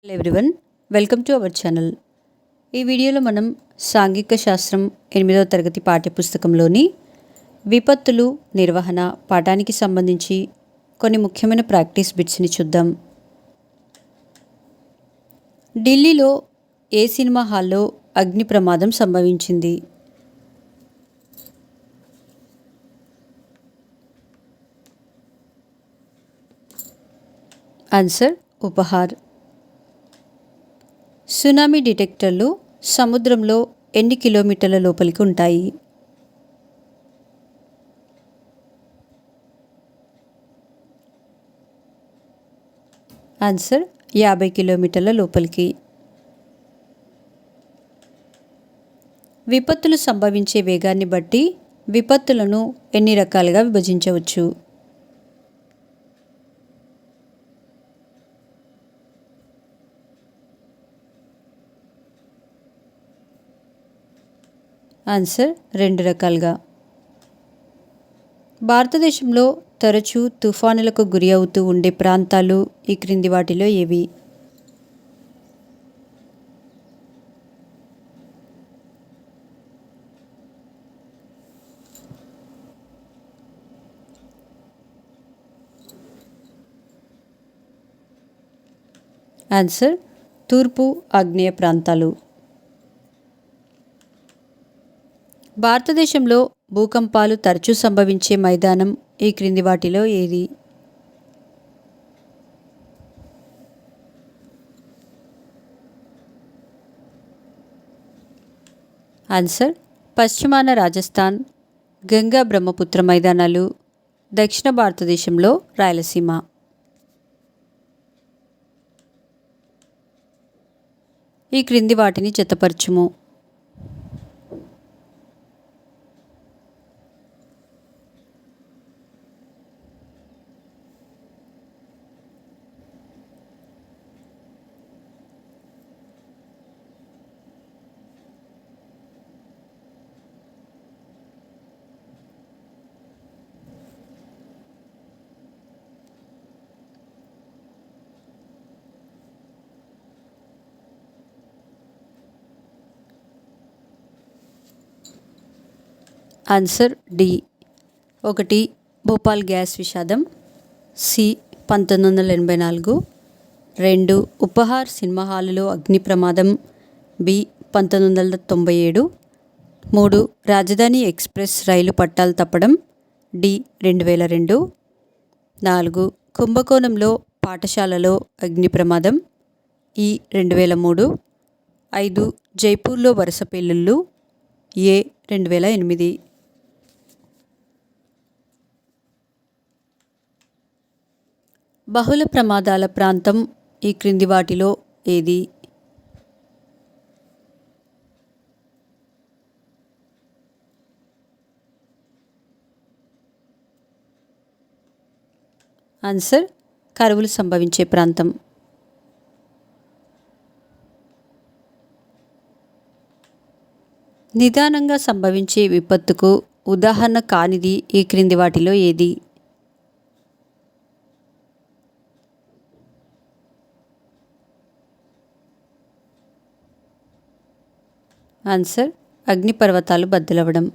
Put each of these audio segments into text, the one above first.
Hello everyone, welcome to our channel. ఈ వీడియోలో మనం సాంఘిక శాస్త్రం 8వ తరగతి పాఠ్యపుస్తకంలోని విపత్తులు నిర్వహణ పాఠానికి సంబంధించి కొన్ని ముఖ్యమైన ప్రాక్టీస్ బిట్స్ని చూద్దాం. ఢిల్లీలో ఏ సినిమా హాల్లో అగ్ని ప్రమాదం సంభవించింది? ఆన్సర్ ఉపహార్. సునామీ డిటెక్టర్లు సముద్రంలో ఎన్ని కిలోమీటర్ల లోపలికి ఉంటాయి? ఆన్సర్ 50 కిలోమీటర్ల లోపలికి. విపత్తులు సంభవించే వేగాన్ని బట్టి విపత్తులను ఎన్ని రకాలుగా విభజించవచ్చు? ఆన్సర్ 2 రకాలుగా. భారతదేశంలో తరచూ తుఫానులకు గురి అవుతూ ఉండే ప్రాంతాలు ఈ క్రింది వాటిలో ఏవి? ఆన్సర్ తూర్పు ఆగ్నేయ ప్రాంతాలు. భారతదేశంలో భూకంపాలు తరచూ సంభవించే మైదానం ఈ క్రింది వాటిలో ఏది? ఆన్సర్ పశ్చిమాన రాజస్థాన్, గంగా బ్రహ్మపుత్ర మైదానాలు, దక్షిణ భారతదేశంలో రాయలసీమ. ఈ క్రింది వాటిని జతపరచుము. Answer d. 1 భోపాల్ గ్యాస్ విషాదం, సి 1984, 2 ఉపహార్ సినిమా హాలులో అగ్ని ప్రమాదం, బి 1997, 3 రాజధాని ఎక్స్ప్రెస్ రైలు పట్టాలు తప్పడం, డి 2002, 4 కుంభకోణంలో పాఠశాలలో అగ్ని ప్రమాదం, ఈ 2003, 5 జైపూర్లో వరుస పేలుళ్ళు, ఏ 2008. బహుళ ప్రమాదాల ప్రాంతం ఈ క్రింది వాటిలో ఏది? ఆన్సర్ కరువులు సంభవించే ప్రాంతం. నిదానంగా సంభవించే విపత్తుకు ఉదాహరణ కానిది ఈ క్రింది వాటిలో ఏది? ఆన్సర్ అగ్నిపర్వతాలు బద్దలవడం.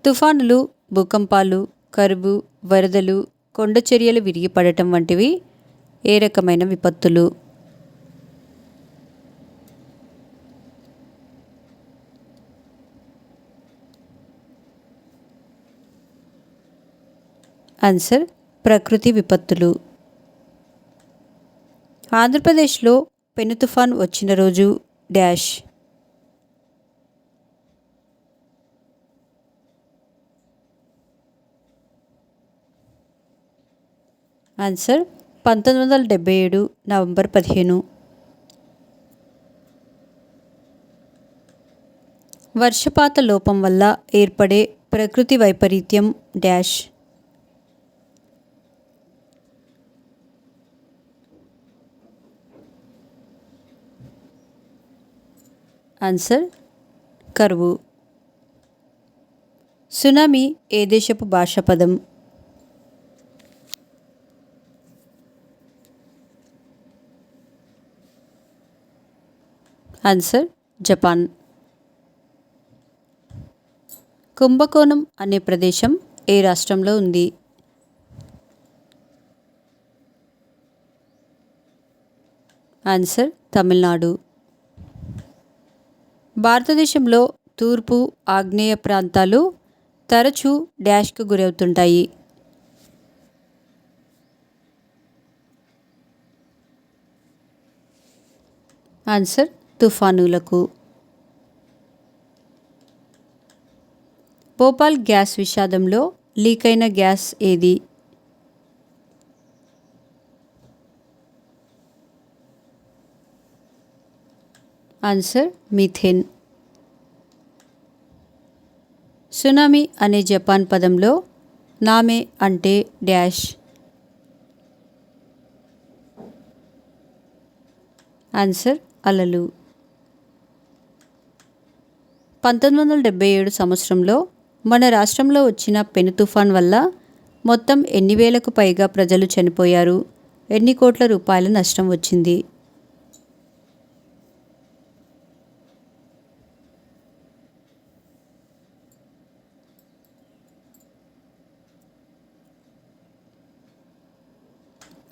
తుఫానులు, భూకంపాలు, కరువు, వరదలు, కొండ చర్యలు విరిగిపడటం వంటివి ఏ రకమైన విపత్తులు? ఆన్సర్ ప్రకృతి విపత్తులు. ఆంధ్రప్రదేశ్లో పెను తుఫాన్ వచ్చిన రోజు డాష్. Answer 1977 November 15. వర్షపాత లోపం వల్ల ఏర్పడే ప్రకృతి వైపరీత్యం డాష్. ఆన్సర్ కరువు. సునామీ ఏ దేశపు భాషా పదం? Answer Japan. కుంభకోణం అనే ప్రదేశం ఏ రాష్ట్రంలో ఉంది? ఆన్సర్ తమిళనాడు. భారతదేశంలో తూర్పు ఆగ్నేయ ప్రాంతాలు తరచూ డాష్కు గురవుతుంటాయి. ఆన్సర్ తుఫానులకు. భోపాల్ గ్యాస్ విషాదంలో లీక్ అయిన గ్యాస్ ఏది? Answer methane. సునామీ అనే జపాన్ పదంలో నామే అంటే డాష్. ఆన్సర్ అలలు. 1977 సంవత్సరంలో మన రాష్ట్రంలో వచ్చిన పెను తుఫాన్ వల్ల మొత్తం ఎన్ని వేలకు పైగా ప్రజలు చనిపోయారు? ఎన్ని కోట్ల రూపాయల నష్టం వచ్చింది?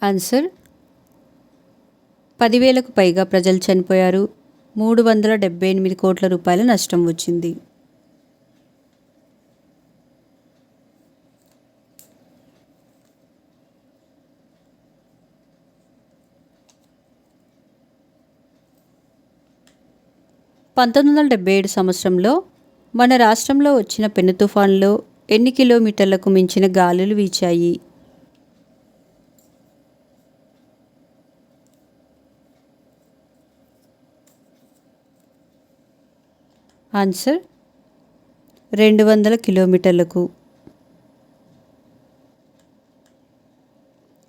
ఆన్సర్ 10,000కు పైగా ప్రజలు చనిపోయారు. 378 కోట్ల రూపాయల నష్టం వచ్చింది. సంవత్సరంలో మన రాష్ట్రంలో వచ్చిన పెను తుఫాన్లో ఎన్ని కిలోమీటర్లకు మించిన గాలులు వీచాయి? ఆన్సర్ 200 కిలోమీటర్లకు.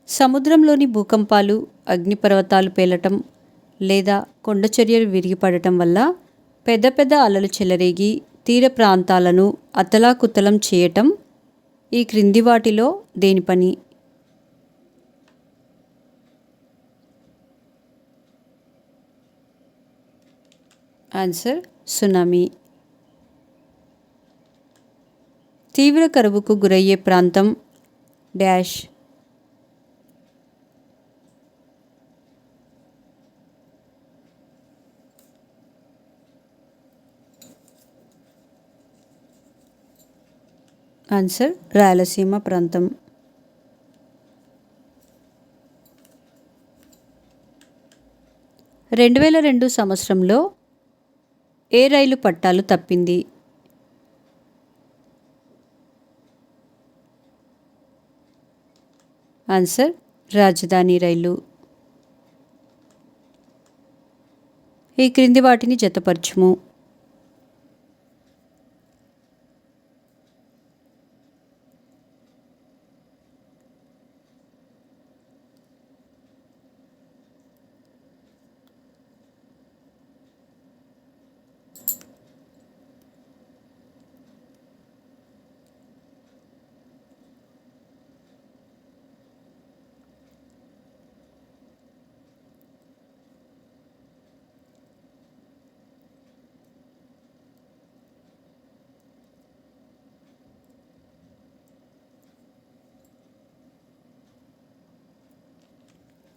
సముద్రంలోని భూకంపాలు, అగ్నిపర్వతాలు పేలటం లేదా కొండచర్యలు విరిగిపడటం వల్ల పెద్ద పెద్ద అలలు చెలరేగి తీర ప్రాంతాలను అతలాకుతలం చేయటం ఈ క్రింది వాటిలో దేని పని? Answer tsunami. తీవ్ర కరువుకు గురయ్యే ప్రాంతం డాష్. ఆన్సర్ రాయలసీమ ప్రాంతం. 2002 సంవత్సరంలో ఏ రైలు పట్టాలు తప్పింది? ఆన్సర్ రాజధాని రైలు. ఈ క్రింది వాటిని జతపరచుము.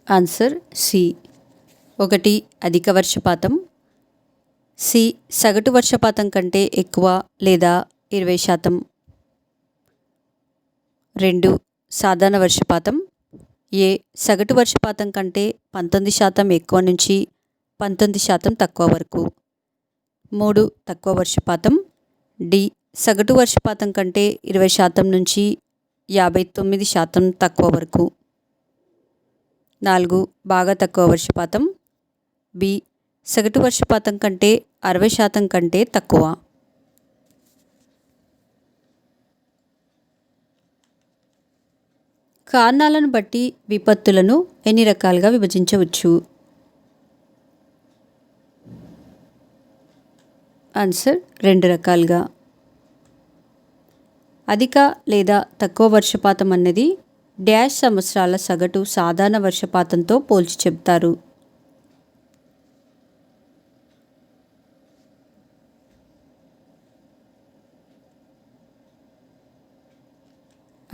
Answer C. 1 అధిక వర్షపాతం, సి సగటు వర్షపాతం కంటే ఎక్కువ లేదా 20%, 2 సాధారణ వర్షపాతం, ఏ సగటు వర్షపాతం కంటే 19% ఎక్కువ నుంచి 19% తక్కువ వరకు, 3 తక్కువ వర్షపాతం, డి సగటు వర్షపాతం కంటే 20% నుంచి 59% తక్కువ వరకు, 4 బాగా తక్కువ వర్షపాతం, బి సగటు వర్షపాతం కంటే 60% కంటే తక్కువ. కారణాలను బట్టి విపత్తులను ఎన్ని రకాలుగా విభజించవచ్చు? ఆన్సర్ 2 రకాలుగా. అధిక లేదా తక్కువ వర్షపాతం అన్నది డాష్ సంవత్సరాల సగటు సాధారణ వర్షపాతంతో పోల్చి చెబుతారు.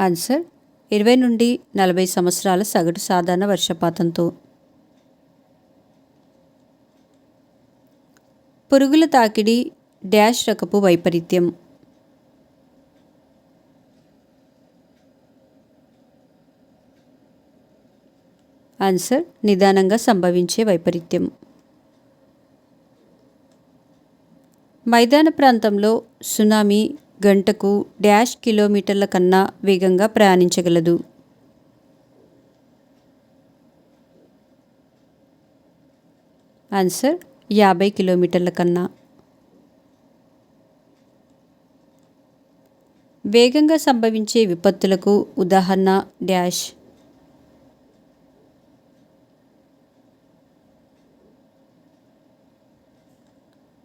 ఆన్సర్ 20 నుండి 40 సంవత్సరాల సగటు సాధారణ వర్షపాతంతో. పురుగుల తాకిడి డాష్ రకపు వైపరీత్యం. ఆన్సర్ నిదానంగా సంభవించే వైపరీత్యం. మైదాన ప్రాంతంలో సునామీ గంటకు డాష్ కిలోమీటర్ల కన్నా వేగంగా ప్రయాణించగలదు. ఆన్సర్ 50 కిలోమీటర్ల కన్నా. వేగంగా సంభవించే విపత్తులకు ఉదాహరణ డాష్.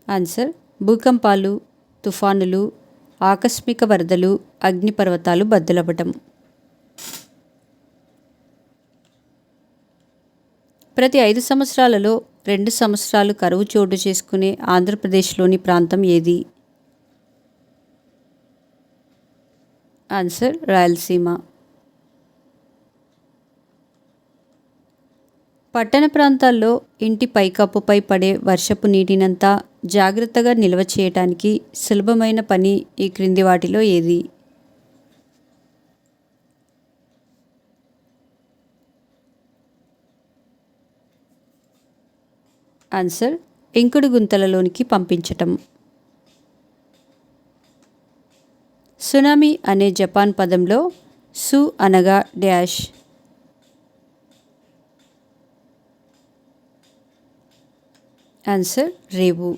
ఆన్సర్ భూకంపాలు, తుఫానులు, ఆకస్మిక వరదలు, అగ్నిపర్వతాలు బద్దలవ్వటం. ప్రతి 5 సంవత్సరాలలో 2 సంవత్సరాలు కరువు చోటు చేసుకునే ఆంధ్రప్రదేశ్లోని ప్రాంతం ఏది? ఆన్సర్ రాయలసీమ. పట్టణ ప్రాంతాల్లో ఇంటి పైకప్పుపై పడే వర్షపు నీటినంతా జాగ్రత్తగా నిల్వ చేయటానికి సులభమైన పని ఈ క్రింది వాటిలో ఏది? ఆన్సర్ ఇంకుడు గుంతలలోనికి పంపించటం. సునామీ అనే జపాన్ పదంలో సు అనగా డాష్. ఆన్సర్ రేవు.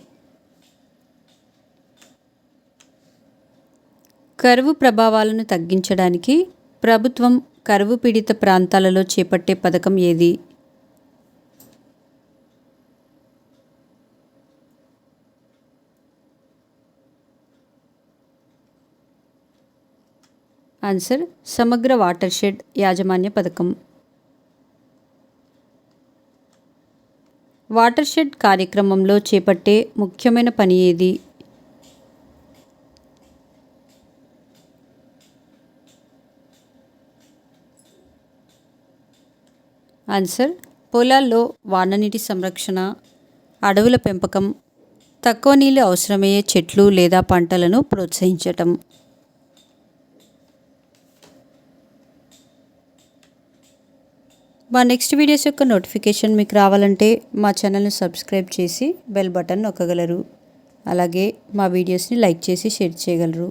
కరువు ప్రభావాలను తగ్గించడానికి ప్రభుత్వం కరువు పీడిత ప్రాంతాలలో చేపట్టే పథకం ఏది? ఆన్సర్ సమగ్ర వాటర్ షెడ్ యాజమాన్య పథకం. వాటర్ షెడ్ కార్యక్రమంలో చేపట్టే ముఖ్యమైన పని ఏది? ఆన్సర్ పొలాల్లో వాననీటి సంరక్షణ, అడవుల పెంపకం, తక్కువ నీళ్ళు అవసరమయ్యే చెట్లు లేదా పంటలను ప్రోత్సహించటం. మా నెక్స్ట్ వీడియోస్ యొక్క నోటిఫికేషన్ మీకు రావాలంటే మా ఛానల్ని సబ్స్క్రైబ్ చేసి బెల్ బటన్ నొక్కగలరు. అలాగే మా వీడియోస్ని లైక్ చేసి షేర్ చేయగలరు.